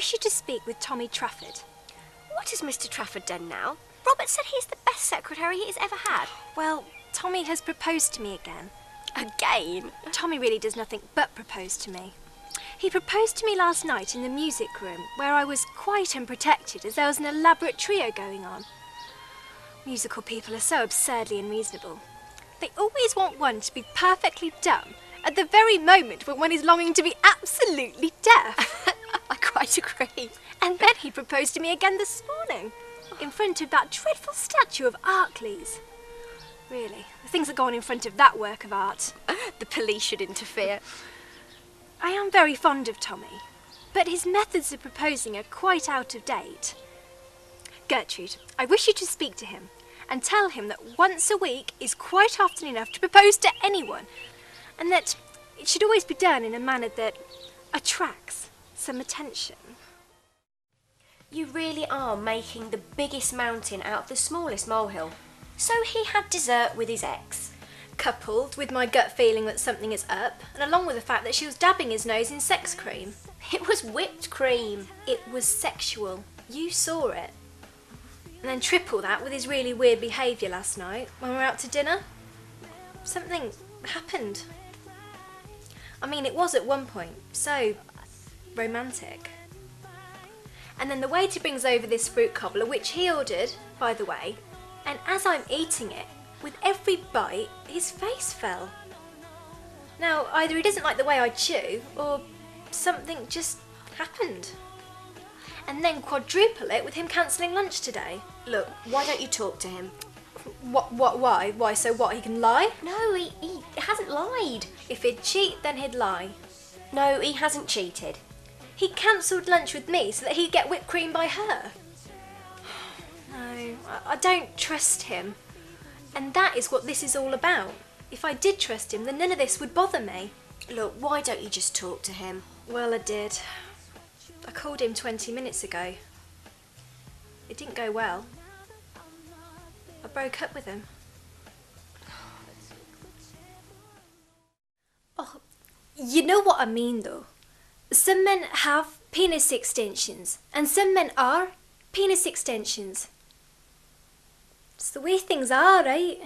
wish you to speak with Tommy Trafford. What has Mr. Trafford done now? Robert said he's the best secretary he's ever had. Well, Tommy has proposed to me again. Again? Tommy really does nothing but propose to me. He proposed to me last night in the music room, where I was quite unprotected as there was an elaborate trio going on. Musical people are so absurdly unreasonable. They always want one to be perfectly dumb at the very moment when one is longing to be absolutely deaf. I quite agree. And then he proposed to me again this morning, in front of that dreadful statue of Arkley's. Really, the things that go on in front of that work of art. The police should interfere. I am very fond of Tommy, but his methods of proposing are quite out of date. Gertrude, I wish you to speak to him and tell him that once a week is quite often enough to propose to anyone, and that it should always be done in a manner that attracts some attention. You really are making the biggest mountain out of the smallest molehill. So he had dessert with his ex. Coupled with my gut feeling that something is up, and along with the fact that she was dabbing his nose in sex cream. It was whipped cream. It was sexual. You saw it. And then triple that with his really weird behaviour last night when we were out to dinner. Something happened. I mean, it was at one point so romantic. And then the waiter brings over this fruit cobbler, which he ordered, by the way, and as I'm eating it, with every bite, his face fell. Now, either he doesn't like the way I chew, or something just happened. And then quadruple it with him cancelling lunch today. Look, why don't you talk to him? Why? Why, so what, he can lie? No, he hasn't lied. If he'd cheat, then he'd lie. No, he hasn't cheated. He cancelled lunch with me so that he'd get whipped cream by her. No, I don't trust him. And that is what this is all about. If I did trust him, then none of this would bother me. Look, why don't you just talk to him? Well, I did. I called him 20 minutes ago. It didn't go well. I broke up with him. Oh, you know what I mean, though. Some men have penis extensions, and some men are penis extensions. It's the way things are, right?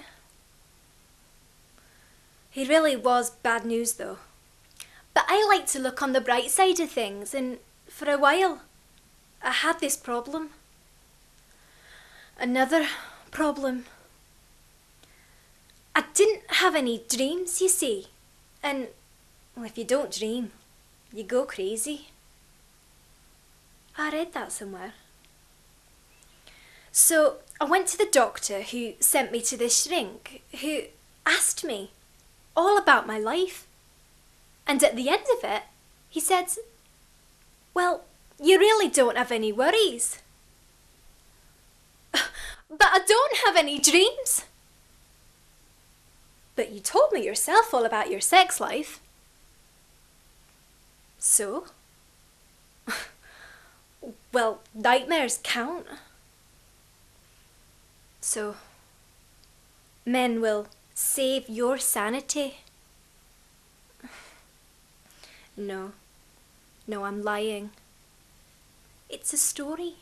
He really was bad news, though. But I like to look on the bright side of things, and for a while, I had this problem. Another problem. I didn't have any dreams, you see. And, well, if you don't dream, you go crazy. I read that somewhere. So I went to the doctor who sent me to this shrink, who asked me all about my life. And at the end of it, he said, well, you really don't have any worries. But I don't have any dreams. But you told me yourself all about your sex life. So? Well, nightmares count. So, men will save your sanity. No, I'm lying. It's a story.